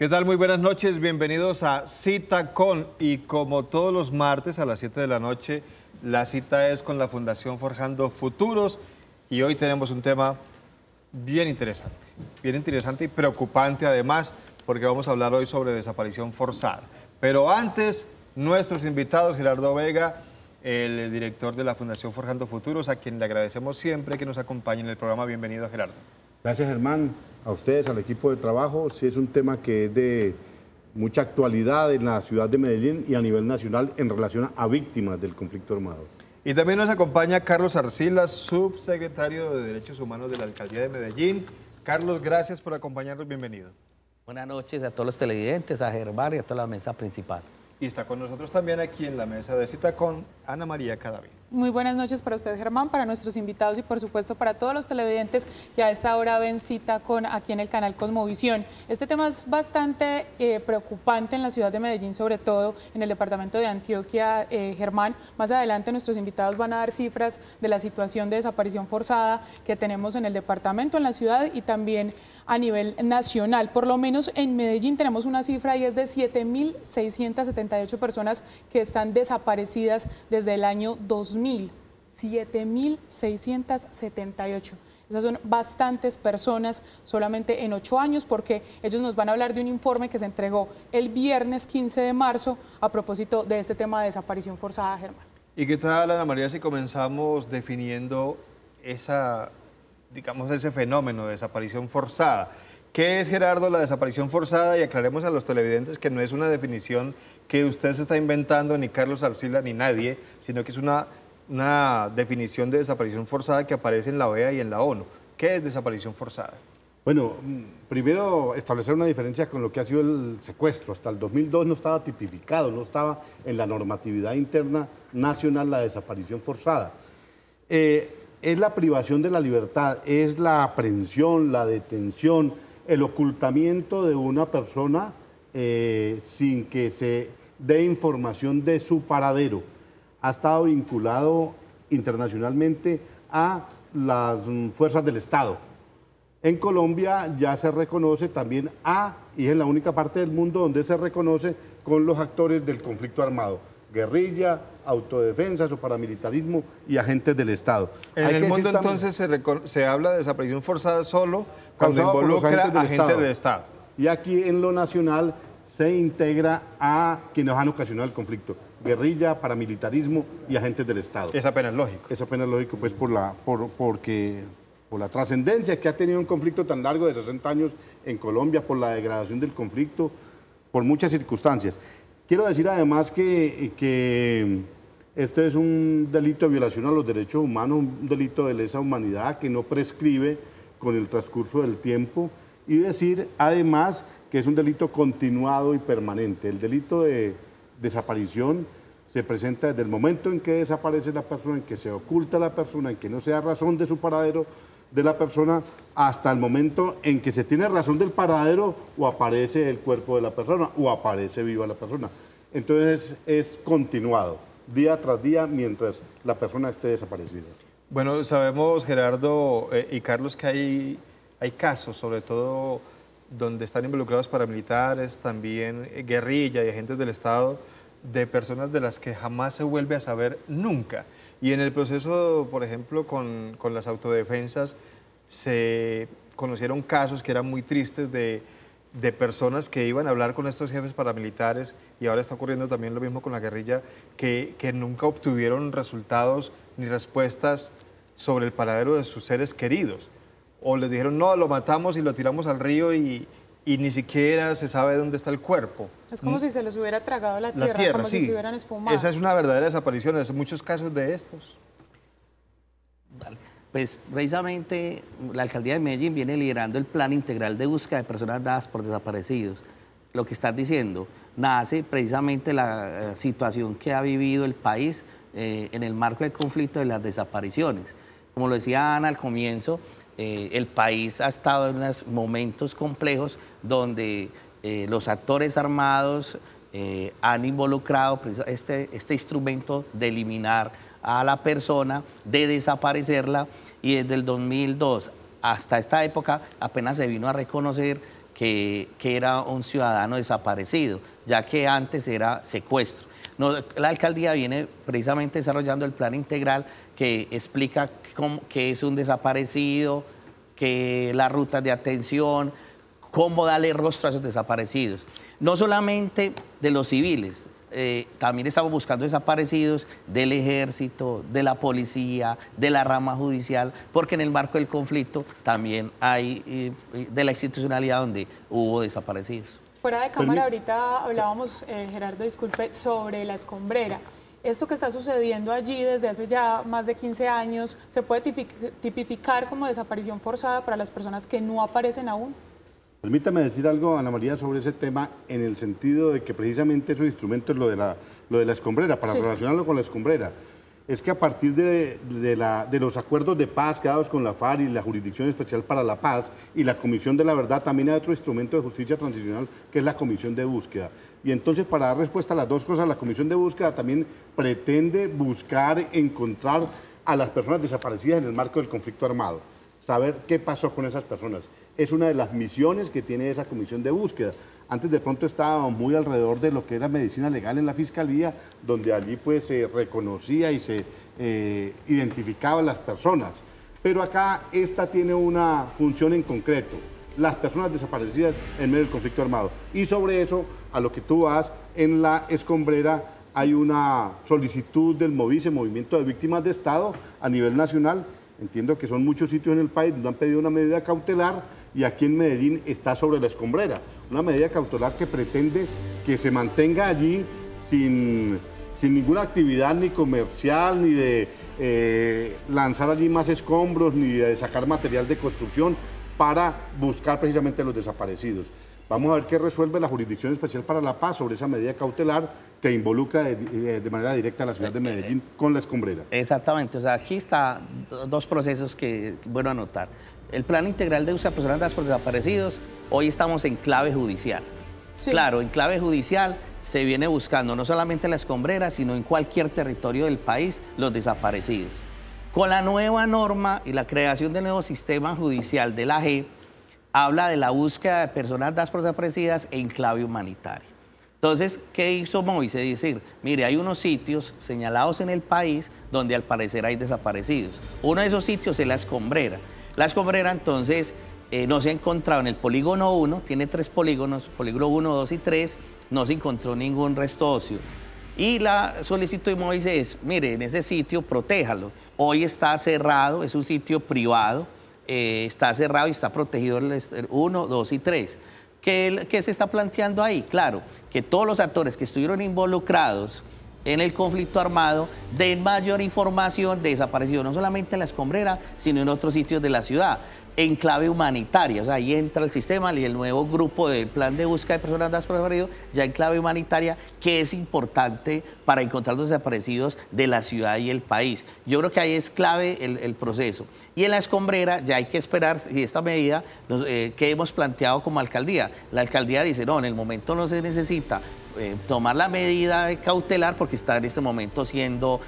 ¿Qué tal? Muy buenas noches, bienvenidos a Cita con, y como todos los martes a las 7 de la noche, la cita es con la Fundación Forjando Futuros y hoy tenemos un tema bien interesante y preocupante además, porque vamos a hablar hoy sobre desaparición forzada. Pero antes, nuestros invitados, Gerardo Vega, el director de la Fundación Forjando Futuros, a quien le agradecemos siempre que nos acompañe en el programa. Bienvenido, Gerardo. Gracias, Germán, a ustedes, al equipo de trabajo. Sí, es un tema que es de mucha actualidad en la ciudad de Medellín y a nivel nacional en relación a víctimas del conflicto armado. Y también nos acompaña Carlos Arcila, subsecretario de Derechos Humanos de la Alcaldía de Medellín. Carlos, gracias por acompañarnos, bienvenido. Buenas noches a todos los televidentes, a Germán y a toda la mesa principal. Y está con nosotros también aquí en la mesa de Cita con Ana María Cadavid. Muy buenas noches para usted, Germán, para nuestros invitados y por supuesto para todos los televidentes que a esta hora ven Cita con aquí en el canal Cosmovisión. Este tema es bastante preocupante en la ciudad de Medellín, sobre todo en el departamento de Antioquia, Germán. Más adelante nuestros invitados van a dar cifras de la situación de desaparición forzada que tenemos en el departamento, en la ciudad y también a nivel nacional. Por lo menos en Medellín tenemos una cifra y es de 7.678 personas que están desaparecidas desde el año 2000. 7.678. Esas son bastantes personas solamente en 8 años, porque ellos nos van a hablar de un informe que se entregó el viernes 15 de marzo a propósito de este tema de desaparición forzada, Germán. ¿Y qué tal, Ana María, si comenzamos definiendo ese fenómeno de desaparición forzada? ¿Qué es, Gerardo, la desaparición forzada? Y aclaremos a los televidentes que no es una definición que usted se está inventando, ni Carlos Arcila, ni nadie, sino que es una definición de desaparición forzada que aparece en la OEA y en la ONU. ¿Qué es desaparición forzada? Bueno, primero establecer una diferencia con lo que ha sido el secuestro. Hasta el 2002 no estaba tipificado, no estaba en la normatividad interna nacional la desaparición forzada. Es la privación de la libertad, es la aprehensión, la detención, el ocultamiento de una persona sin que se dé información de su paradero. Ha estado vinculado internacionalmente a las fuerzas del Estado. En Colombia ya se reconoce también y es la única parte del mundo donde se reconoce con los actores del conflicto armado, guerrilla, autodefensas o paramilitarismo y agentes del Estado. En el mundo entonces se habla de desaparición forzada solo cuando involucra agentes del Estado. Y aquí en lo nacional se integra a quienes han ocasionado el conflicto. Guerrilla, paramilitarismo y agentes del Estado. Es apenas lógico. Es apenas lógico, pues, por la trascendencia que ha tenido un conflicto tan largo de 60 años en Colombia, por la degradación del conflicto, por muchas circunstancias. Quiero decir además que esto es un delito de violación a los derechos humanos, un delito de lesa humanidad que no prescribe con el transcurso del tiempo, y decir además que es un delito continuado y permanente. El delito de desaparición se presenta desde el momento en que desaparece la persona, en que se oculta la persona, en que no se da razón de su paradero de la persona, hasta el momento en que se tiene razón del paradero o aparece el cuerpo de la persona o aparece viva la persona. Entonces es continuado, día tras día, mientras la persona esté desaparecida. Bueno, sabemos, Gerardo y Carlos, que hay casos, sobre todo donde están involucrados paramilitares, también guerrilla y agentes del Estado, de personas de las que jamás se vuelve a saber nunca. Y en el proceso, por ejemplo, con las autodefensas, se conocieron casos que eran muy tristes de personas que iban a hablar con estos jefes paramilitares, y ahora está ocurriendo también lo mismo con la guerrilla, que nunca obtuvieron resultados ni respuestas sobre el paradero de sus seres queridos. O les dijeron, no, lo matamos y lo tiramos al río y ni siquiera se sabe dónde está el cuerpo. Es como si se les hubiera tragado la tierra, como si se hubieran esfumado. Esa es una verdadera desaparición, hay muchos casos de estos. Vale. Pues precisamente la Alcaldía de Medellín viene liderando el plan integral de búsqueda de personas dadas por desaparecidos. Lo que estás diciendo nace precisamente la situación que ha vivido el país en el marco del conflicto de las desapariciones. Como lo decía Ana al comienzo, el país ha estado en unos momentos complejos donde los actores armados han involucrado este instrumento de eliminar a la persona, de desaparecerla, y desde el 2002 hasta esta época apenas se vino a reconocer que era un ciudadano desaparecido, ya que antes era secuestro. La alcaldía viene precisamente desarrollando el plan integral que explica qué es un desaparecido, que las rutas de atención, cómo darle rostro a esos desaparecidos. No solamente de los civiles, también estamos buscando desaparecidos del ejército, de la policía, de la rama judicial, porque en el marco del conflicto también hay de la institucionalidad donde hubo desaparecidos. Fuera de cámara, ahorita hablábamos, Gerardo, disculpe, sobre la Escombrera. Esto que está sucediendo allí desde hace ya más de 15 años, ¿se puede tipificar como desaparición forzada para las personas que no aparecen aún? Permítame decir algo, Ana María, sobre ese tema, en el sentido de que precisamente esos instrumentos, lo de la escombrera, para relacionarlo con la escombrera, es que a partir de los acuerdos de paz quedados con la FARC y la Jurisdicción Especial para la Paz y la Comisión de la Verdad, también hay otro instrumento de justicia transicional que es la Comisión de Búsqueda. Y entonces, para dar respuesta a las dos cosas, la Comisión de Búsqueda también pretende buscar, encontrar a las personas desaparecidas en el marco del conflicto armado, saber qué pasó con esas personas. Es una de las misiones que tiene esa Comisión de Búsqueda. Antes de pronto estábamos muy alrededor de lo que era medicina legal en la Fiscalía, donde allí pues se reconocía y se identificaban las personas. Pero acá esta tiene una función en concreto, las personas desaparecidas en medio del conflicto armado. Y sobre eso, a lo que tú vas, en la Escombrera hay una solicitud del MOVICE, Movimiento de Víctimas de Estado, a nivel nacional. Entiendo que son muchos sitios en el país donde han pedido una medida cautelar y aquí en Medellín está sobre la Escombrera. Una medida cautelar que pretende que se mantenga allí sin ninguna actividad ni comercial, ni de lanzar allí más escombros, ni de sacar material de construcción para buscar precisamente a los desaparecidos. Vamos a ver qué resuelve la Jurisdicción Especial para la Paz sobre esa medida cautelar que involucra de manera directa a la ciudad de Medellín con la Escombrera. Exactamente, o sea, aquí está dos procesos que bueno anotar. El plan integral de búsqueda de personas dadas por desaparecidos, hoy estamos en clave judicial. Sí. Claro, en clave judicial se viene buscando no solamente en la Escombrera, sino en cualquier territorio del país los desaparecidos. Con la nueva norma y la creación del nuevo sistema judicial de la JEP, habla de la búsqueda de personas dadas por desaparecidas en clave humanitaria. Entonces, ¿qué hizo MOVICE? Decir, mire, hay unos sitios señalados en el país donde al parecer hay desaparecidos. Uno de esos sitios es la Escombrera. La Escombrera, entonces, no se ha encontrado en el polígono 1, tiene 3 polígonos, polígono 1, 2 y 3, no se encontró ningún resto óseo. Y la solicitud de MOVICE es, mire, en ese sitio, protéjalo. Hoy está cerrado, es un sitio privado, está cerrado y está protegido el 1, 2 y 3. ¿Qué se está planteando ahí? Claro, que todos los actores que estuvieron involucrados en el conflicto armado den mayor información de desaparecidos, no solamente en la Escombrera, sino en otros sitios de la ciudad, en clave humanitaria. O sea, ahí entra el sistema y el nuevo grupo del plan de búsqueda de personas dadas por desaparecidos, ya en clave humanitaria, que es importante para encontrar los desaparecidos de la ciudad y el país. Yo creo que ahí es clave el proceso. Y en la Escombrera ya hay que esperar si esta medida que hemos planteado como alcaldía. La alcaldía dice, no, en el momento no se necesita tomar la medida cautelar porque está en este momento siendo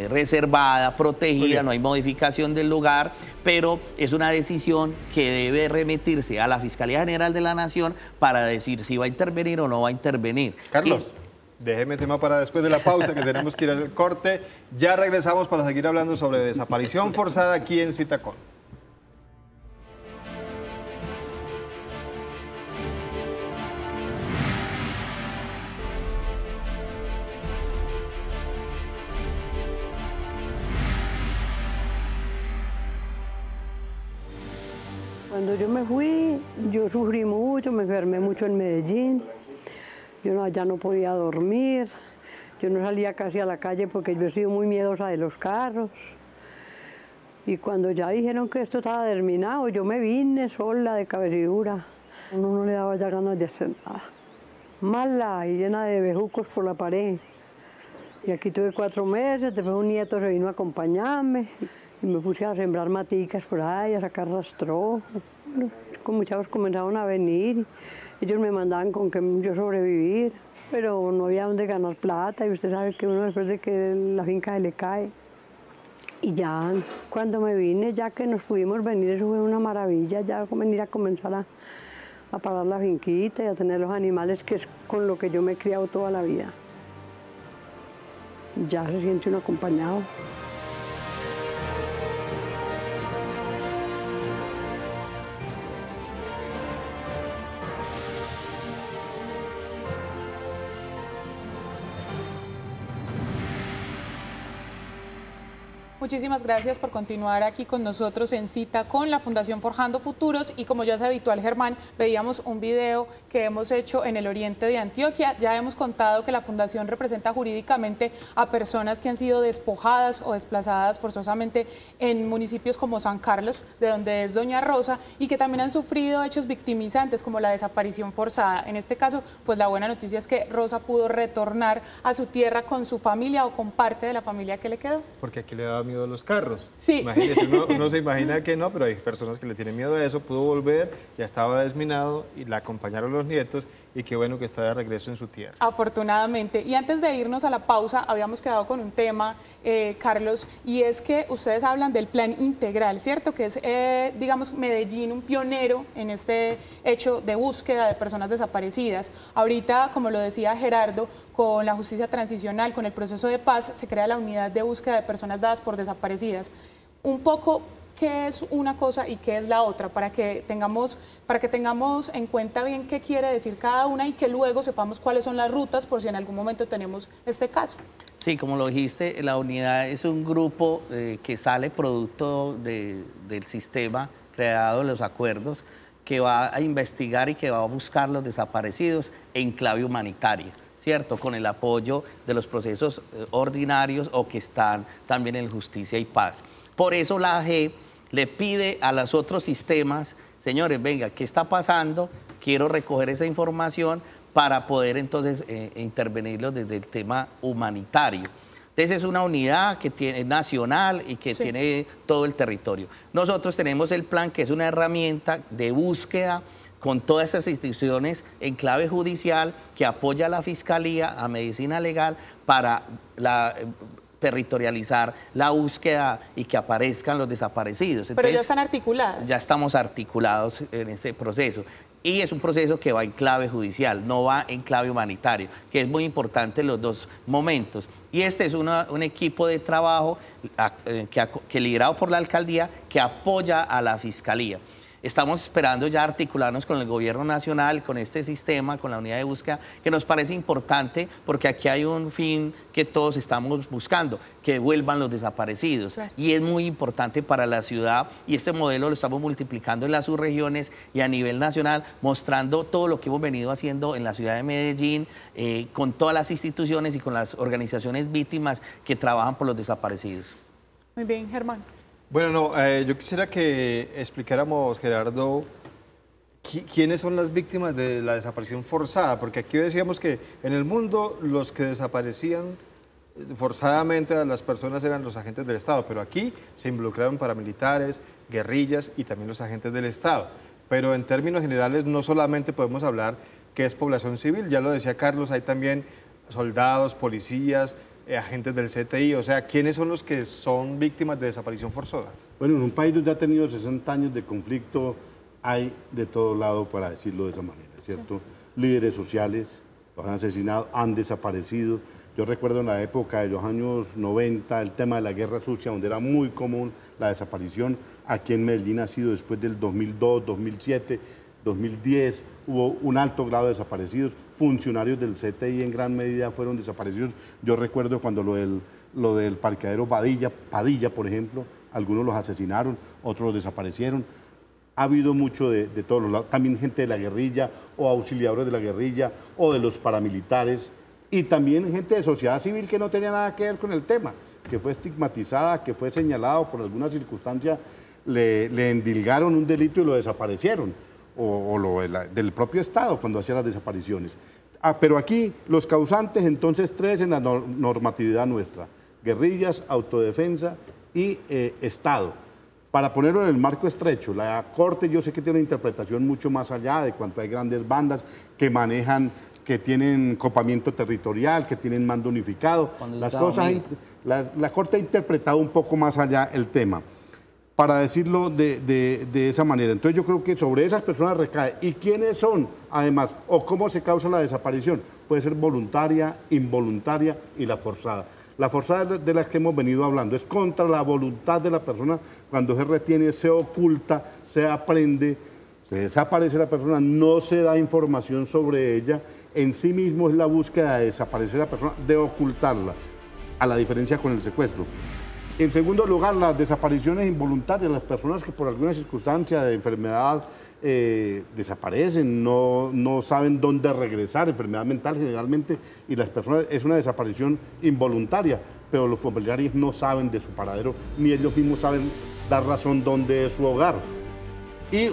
reservada, protegida, no hay modificación del lugar, pero es una decisión que debe remitirse a la Fiscalía General de la Nación para decir si va a intervenir o no va a intervenir. Carlos, déjeme tema para después de la pausa, que tenemos que ir al corte. Ya regresamos para seguir hablando sobre desaparición forzada aquí en Citacón. Cuando yo me fui, yo sufrí mucho, me enfermé mucho en Medellín. Yo ya no podía dormir, yo no salía casi a la calle porque yo he sido muy miedosa de los carros. Y cuando ya dijeron que esto estaba terminado, yo me vine sola de cabecidura. Uno no le daba ya ganas de hacer nada. Mala y llena de bejucos por la pared. Y aquí tuve 4 meses, después un nieto se vino a acompañarme. Y me puse a sembrar maticas por ahí, a sacar rastrojos. Los muchachos comenzaron a venir. Ellos me mandaban con que yo sobrevivir, pero no había dónde ganar plata. Y usted sabe que uno después de que la finca se le cae. Y ya cuando me vine, ya que nos pudimos venir, eso fue una maravilla. Ya venir a comenzar a parar la finquita y a tener los animales, que es con lo que yo me he criado toda la vida. Ya se siente uno acompañado. Muchísimas gracias por continuar aquí con nosotros en Cita con la Fundación Forjando Futuros, y como ya es habitual, Germán, veíamos un video que hemos hecho en el oriente de Antioquia. Ya hemos contado que la Fundación representa jurídicamente a personas que han sido despojadas o desplazadas forzosamente en municipios como San Carlos, de donde es doña Rosa, y que también han sufrido hechos victimizantes como la desaparición forzada. En este caso, pues la buena noticia es que Rosa pudo retornar a su tierra con su familia o con parte de la familia que le quedó. Porque aquí le daba miedo a los carros. Sí. Imagínese, uno se imagina que no, pero hay personas que le tienen miedo a eso. Pudo volver, ya estaba desminado y la acompañaron los nietos, y qué bueno que está de regreso en su tierra. Afortunadamente. Y antes de irnos a la pausa, habíamos quedado con un tema, Carlos, y es que ustedes hablan del plan integral, ¿cierto? Que es, digamos, Medellín un pionero en este hecho de búsqueda de personas desaparecidas. Ahorita, como lo decía Gerardo, con la justicia transicional, con el proceso de paz, se crea la unidad de búsqueda de personas dadas por desaparecidas. Un poco, ¿qué es una cosa y qué es la otra? Para que tengamos en cuenta bien qué quiere decir cada una y que luego sepamos cuáles son las rutas por si en algún momento tenemos este caso. Sí, como lo dijiste, la unidad es un grupo que sale producto del sistema creado, los acuerdos, que va a investigar y que va a buscar los desaparecidos en clave humanitaria, ¿cierto? Con el apoyo de los procesos ordinarios o que están también en justicia y paz. Por eso la AG le pide a los otros sistemas, señores, venga, ¿qué está pasando? Quiero recoger esa información para poder entonces intervenirlos desde el tema humanitario. Entonces es una unidad que tiene nacional y que tiene todo el territorio. Nosotros tenemos el plan, que es una herramienta de búsqueda con todas esas instituciones en clave judicial, que apoya a la Fiscalía, a Medicina Legal, para territorializar la búsqueda y que aparezcan los desaparecidos. Entonces, pero ya están articuladas. Ya estamos articulados en ese proceso. Y es un proceso que va en clave judicial, no va en clave humanitario, que es muy importante en los dos momentos. Y este es un equipo de trabajo que liderado por la alcaldía, que apoya a la Fiscalía. Estamos esperando ya articularnos con el gobierno nacional, con este sistema, con la unidad de búsqueda, que nos parece importante porque aquí hay un fin que todos estamos buscando, que vuelvan los desaparecidos. Claro. Y es muy importante para la ciudad, y este modelo lo estamos multiplicando en las subregiones y a nivel nacional, mostrando todo lo que hemos venido haciendo en la ciudad de Medellín, con todas las instituciones y con las organizaciones víctimas que trabajan por los desaparecidos. Muy bien, Germán. Bueno, yo quisiera que explicáramos, Gerardo, quiénes son las víctimas de la desaparición forzada, porque aquí decíamos que en el mundo los que desaparecían forzadamente a las personas eran los agentes del Estado, pero aquí se involucraron paramilitares, guerrillas y también los agentes del Estado. Pero en términos generales no solamente podemos hablar que es población civil, ya lo decía Carlos, hay también soldados, policías, agentes del CTI, o sea, ¿quiénes son los que son víctimas de desaparición forzosa? Bueno, en un país donde ha tenido 60 años de conflicto, hay de todo lado, para decirlo de esa manera, ¿cierto? Sí. Líderes sociales, los han asesinado, han desaparecido. Yo recuerdo en la época de los años 90, el tema de la guerra sucia, donde era muy común la desaparición. Aquí en Medellín ha sido después del 2002, 2007, 2010, hubo un alto grado de desaparecidos. Funcionarios del CTI en gran medida fueron desaparecidos. Yo recuerdo cuando lo del parqueadero Padilla, por ejemplo, algunos los asesinaron, otros los desaparecieron. Ha habido mucho de todos los lados, también gente de la guerrilla o auxiliadores de la guerrilla o de los paramilitares, y también gente de sociedad civil que no tenía nada que ver con el tema, que fue estigmatizada, que fue señalado por alguna circunstancia, le endilgaron un delito y lo desaparecieron, o del propio Estado cuando hacía las desapariciones. Pero aquí los causantes, entonces, tres en la normatividad nuestra: guerrillas, autodefensa y Estado. Para ponerlo en el marco estrecho, la Corte yo sé que tiene una interpretación mucho más allá de cuanto hay grandes bandas que manejan, que tienen copamiento territorial, que tienen mando unificado. La Corte ha interpretado un poco más allá el tema. para decirlo de esa manera. Entonces yo creo que sobre esas personas recae. ¿Y quiénes son, además, o cómo se causa la desaparición? Puede ser voluntaria, involuntaria y la forzada. La forzada de la que hemos venido hablando es contra la voluntad de la persona, cuando se retiene, se oculta, se aprende, se desaparece la persona, no se da información sobre ella. En sí mismo es la búsqueda de desaparecer a la persona, de ocultarla, a la diferencia con el secuestro. En segundo lugar, las desapariciones involuntarias, las personas que por alguna circunstancia de enfermedad desaparecen, no saben dónde regresar, enfermedad mental generalmente, y las personas, es una desaparición involuntaria, pero los familiares no saben de su paradero, ni ellos mismos saben dar razón dónde es su hogar.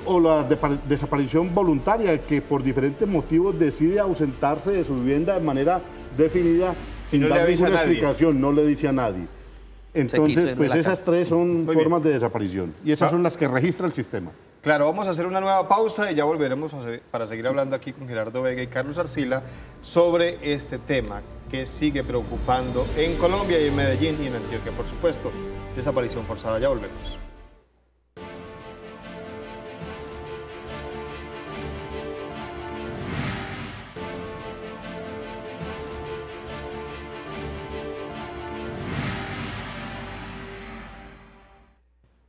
O la desaparición voluntaria, que por diferentes motivos decide ausentarse de su vivienda de manera definida, sin dar ninguna explicación, no le dice a nadie. Entonces, pues esas tres son formas de desaparición, y esas son las que registra el sistema. Claro, vamos a hacer una nueva pausa y ya volveremos para seguir hablando aquí con Gerardo Vega y Carlos Arcila sobre este tema que sigue preocupando en Colombia y en Medellín y en Antioquia, por supuesto. Desaparición forzada, ya volvemos.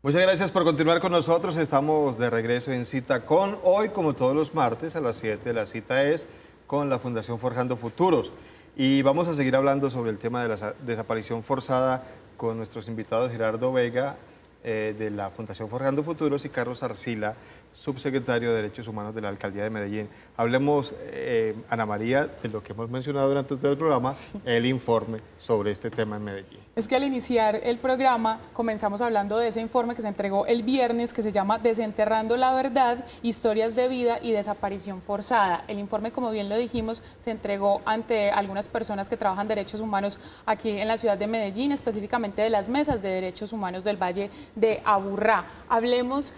Muchas gracias por continuar con nosotros. Estamos de regreso en Cita Con. Hoy, como todos los martes, a las 7, la cita es con la Fundación Forjando Futuros. Y vamos a seguir hablando sobre el tema de la desaparición forzada con nuestros invitados Gerardo Vega, de la Fundación Forjando Futuros, y Carlos Arcila, subsecretario de Derechos Humanos de la Alcaldía de Medellín. Hablemos, Ana María, de lo que hemos mencionado durante todo el programa, el informe sobre este tema en Medellín. Es que al iniciar el programa comenzamos hablando de ese informe que se entregó el viernes, que se llama Desenterrando la Verdad, Historias de Vida y Desaparición Forzada. El informe, como bien lo dijimos, se entregó ante algunas personas que trabajan derechos humanos aquí en la ciudad de Medellín, específicamente de las mesas de derechos humanos del Valle de Aburrá. Hablemos,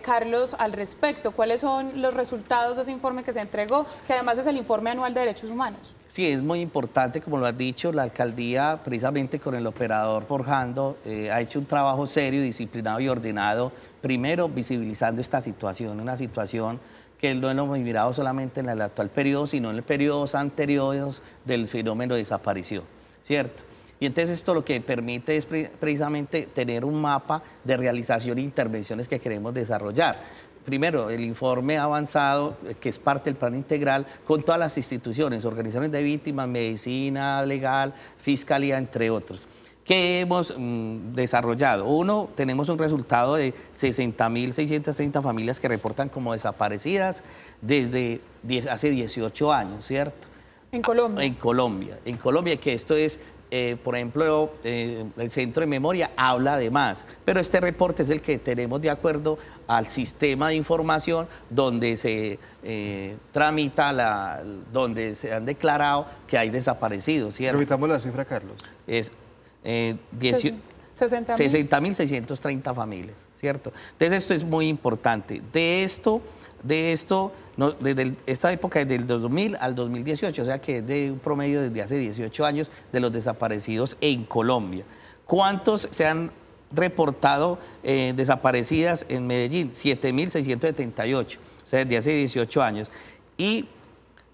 Carlos, al respecto. ¿Cuáles son los resultados de ese informe que se entregó, que además es el informe anual de derechos humanos? Sí, es muy importante, como lo has dicho, la alcaldía, precisamente con el operador Forjando, ha hecho un trabajo serio, disciplinado y ordenado, primero visibilizando esta situación, una situación que no lo hemos mirado solamente en el actual periodo, sino en los periodos anteriores del fenómeno de desaparición, ¿cierto? Y entonces esto lo que permite es precisamente tener un mapa de realización e intervenciones que queremos desarrollar. Primero, el informe avanzado, que es parte del plan integral, con todas las instituciones, organizaciones de víctimas, medicina legal, fiscalía, entre otros. ¿Qué hemos desarrollado? Uno, tenemos un resultado de 60.630 familias que reportan como desaparecidas desde hace 18 años, ¿cierto? En Colombia. En Colombia, que esto es... por ejemplo, el Centro de Memoria habla de más, pero este reporte es el que tenemos de acuerdo al sistema de información donde se tramita, donde se han declarado que hay desaparecidos, ¿cierto? Repitamos la cifra, Carlos. Es 60.630 familias, ¿cierto? Entonces esto es muy importante. De esto desde esta época, desde el 2000 al 2018, o sea que es de un promedio desde hace 18 años de los desaparecidos en Colombia. ¿Cuántos se han reportado desaparecidas en Medellín? 7.678, o sea, desde hace 18 años. Y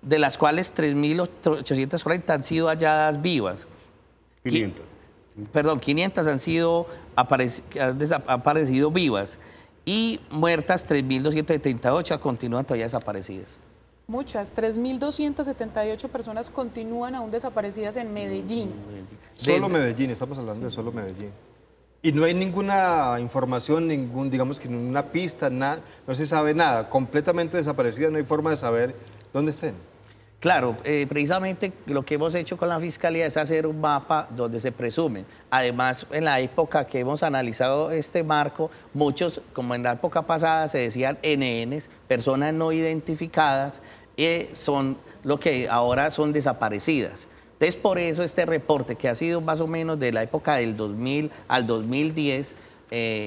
de las cuales 3.840 han sido halladas vivas. 500. Perdón, 500 han aparecido vivas. Y muertas 3.278 continúan todavía desaparecidas. Muchas, 3.278 personas continúan aún desaparecidas en Medellín. Solo Medellín, estamos hablando de solo Medellín. Y no hay ninguna información, digamos que ninguna pista, nada, no se sabe nada, completamente desaparecidas, no hay forma de saber dónde estén. Claro, precisamente lo que hemos hecho con la Fiscalía es hacer un mapa donde se presumen. Además, en la época que hemos analizado este marco, muchos, como en la época pasada, se decían NNs, personas no identificadas, son lo que ahora son desaparecidas. Entonces, por eso este reporte, que ha sido más o menos de la época del 2000 al 2010,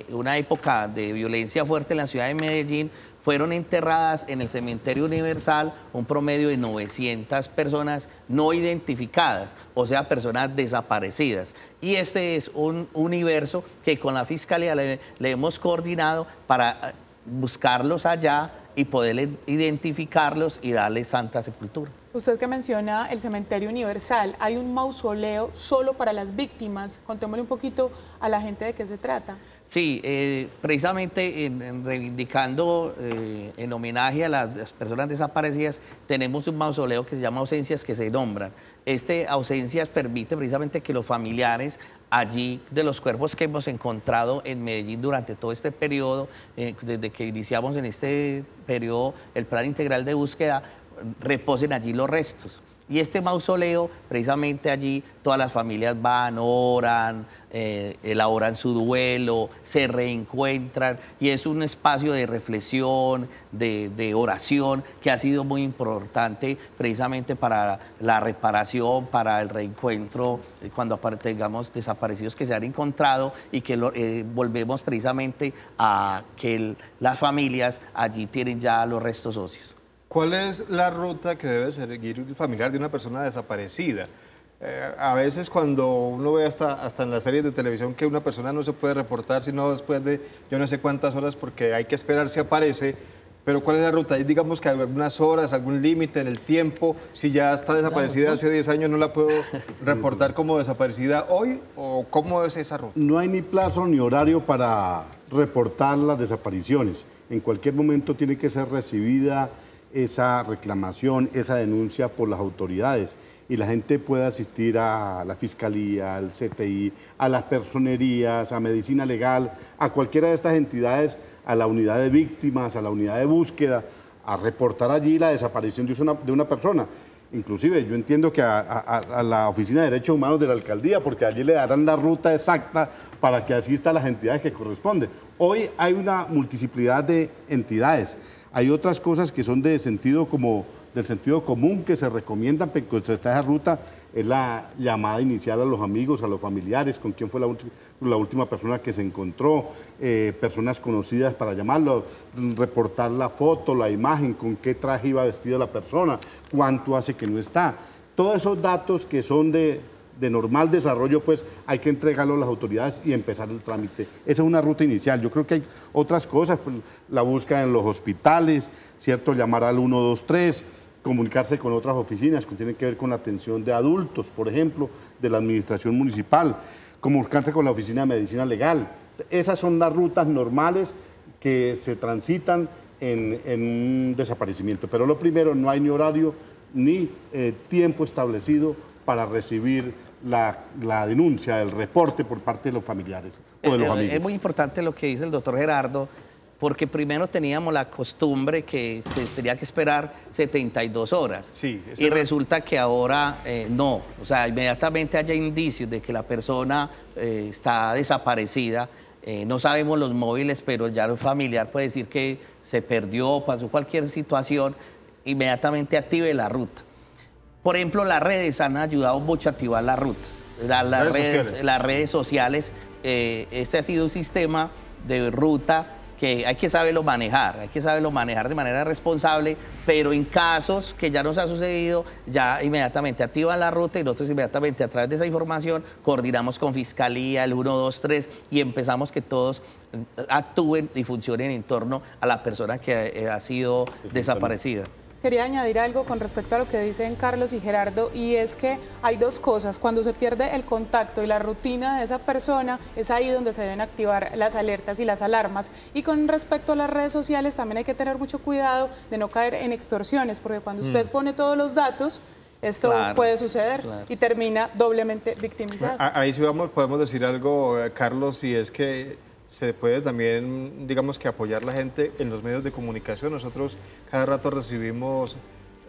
una época de violencia fuerte en la ciudad de Medellín, fueron enterradas en el Cementerio Universal un promedio de 900 personas no identificadas, o sea, personas desaparecidas. Y este es un universo que con la Fiscalía le hemos coordinado para buscarlos allá y poder identificarlos y darles santa sepultura. Usted que menciona el Cementerio Universal, hay un mausoleo solo para las víctimas. Contémosle un poquito a la gente de qué se trata. Sí, precisamente reivindicando en homenaje a las personas desaparecidas, tenemos un mausoleo que se llama Ausencias que se nombran. Ausencias permite precisamente que los familiares allí de los cuerpos que hemos encontrado en Medellín durante todo este periodo, desde que iniciamos en este periodo el Plan Integral de Búsqueda, reposen allí los restos. Y este mausoleo, precisamente allí, todas las familias van, oran, elaboran su duelo, se reencuentran y es un espacio de reflexión, de oración, que ha sido muy importante precisamente para la reparación, para el reencuentro, cuando tengamos desaparecidos que se han encontrado y que volvemos precisamente a que las familias allí tienen ya los restos óseos. ¿Cuál es la ruta que debe seguir el familiar de una persona desaparecida? A veces cuando uno ve hasta en las series de televisión que una persona no se puede reportar sino después de yo no sé cuántas horas porque hay que esperar si aparece, pero ¿cuál es la ruta? ¿Hay, digamos, que hay algunas horas, algún límite en el tiempo? Si ya está desaparecida hace 10 años, ¿no la puedo reportar como desaparecida hoy? ¿O cómo es esa ruta? No hay ni plazo ni horario para reportar las desapariciones. En cualquier momento tiene que ser recibida esa reclamación, esa denuncia por las autoridades y la gente puede asistir a la Fiscalía, al CTI, a las personerías, a Medicina Legal, a cualquiera de estas entidades, a la unidad de víctimas, a la unidad de búsqueda, a reportar allí la desaparición de una persona. Inclusive yo entiendo que a la Oficina de Derechos Humanos de la Alcaldía, porque allí le darán la ruta exacta para que asista a las entidades que corresponden. Hoy hay una multiplicidad de entidades. Hay otras cosas que son del sentido común que se recomiendan, pero esa ruta es la llamada inicial a los amigos, a los familiares, con quién fue la última persona que se encontró, personas conocidas para llamarlo, reportar la foto, la imagen, con qué traje iba vestida la persona, cuánto hace que no está. Todos esos datos que son de normal desarrollo, pues hay que entregarlo a las autoridades y empezar el trámite. Esa es una ruta inicial. Yo creo que hay otras cosas, pues, la búsqueda en los hospitales, ¿cierto? Llamar al 123, comunicarse con otras oficinas que tienen que ver con la atención de adultos, por ejemplo, de la administración municipal, comunicarse con la oficina de medicina legal. Esas son las rutas normales que se transitan en un desaparecimiento. Pero lo primero, no hay ni horario ni tiempo establecido para recibir la denuncia, el reporte por parte de los familiares o de los amigos. Es muy importante lo que dice el doctor Gerardo, porque primero teníamos la costumbre que se tenía que esperar 72 horas. Sí, y resulta que ahora no. O sea, inmediatamente haya indicios de que la persona está desaparecida, no sabemos los móviles, pero ya el familiar puede decir que se perdió, pasó cualquier situación, inmediatamente active la ruta. Por ejemplo, las redes han ayudado mucho a activar las rutas. Las redes sociales, este ha sido un sistema de ruta que hay que saberlo manejar, de manera responsable, pero en casos que ya nos ha sucedido, ya inmediatamente activan la ruta y nosotros inmediatamente a través de esa información coordinamos con Fiscalía, el 123 y empezamos que todos actúen y funcionen en torno a la persona que ha sido desaparecida. Quería añadir algo con respecto a lo que dicen Carlos y Gerardo, y es que hay dos cosas. Cuando se pierde el contacto y la rutina de esa persona, es ahí donde se deben activar las alertas y las alarmas. Y con respecto a las redes sociales, también hay que tener mucho cuidado de no caer en extorsiones, porque cuando usted pone todos los datos, esto puede suceder y termina doblemente victimizado. Ahí sí podemos decir algo, Carlos, y es que se puede también, digamos, que apoyar a la gente en los medios de comunicación. Nosotros cada rato recibimos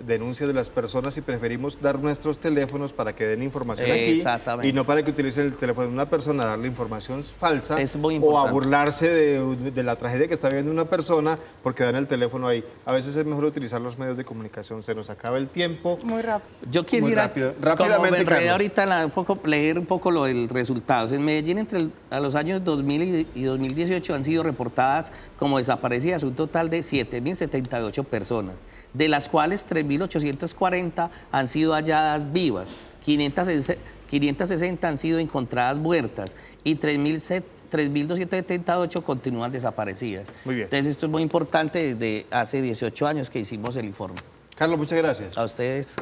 denuncias de las personas y preferimos dar nuestros teléfonos para que den información aquí Exactamente. y no para que utilicen el teléfono de una persona, darle información falsa Es muy o a importante. burlarse de la tragedia que está viviendo una persona porque dan el teléfono ahí. A veces es mejor utilizar los medios de comunicación. Se nos acaba el tiempo. Muy rápido. Yo Muy quisiera, rápidamente, como me enredé Carlos. ahorita, leer un poco lo del resultados. En Medellín, a los años 2000 y 2018 han sido reportadas como desaparecidas un total de 7.078 personas, de las cuales 3.840 han sido halladas vivas, 560 han sido encontradas muertas y 3.278 continúan desaparecidas. Muy bien. Entonces esto es muy importante desde hace 18 años que hicimos el informe. Carlos, muchas gracias. A ustedes.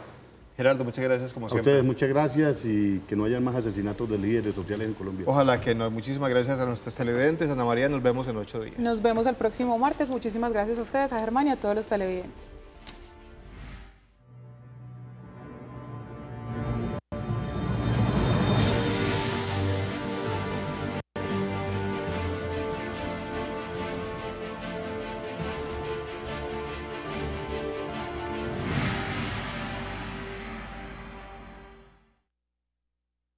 Gerardo, muchas gracias como A siempre. ustedes muchas gracias y que no haya más asesinatos de líderes sociales en Colombia. Ojalá que no. Muchísimas gracias a nuestros televidentes. Ana María, nos vemos en 8 días. Nos vemos el próximo martes. Muchísimas gracias a ustedes, a Germán y a todos los televidentes.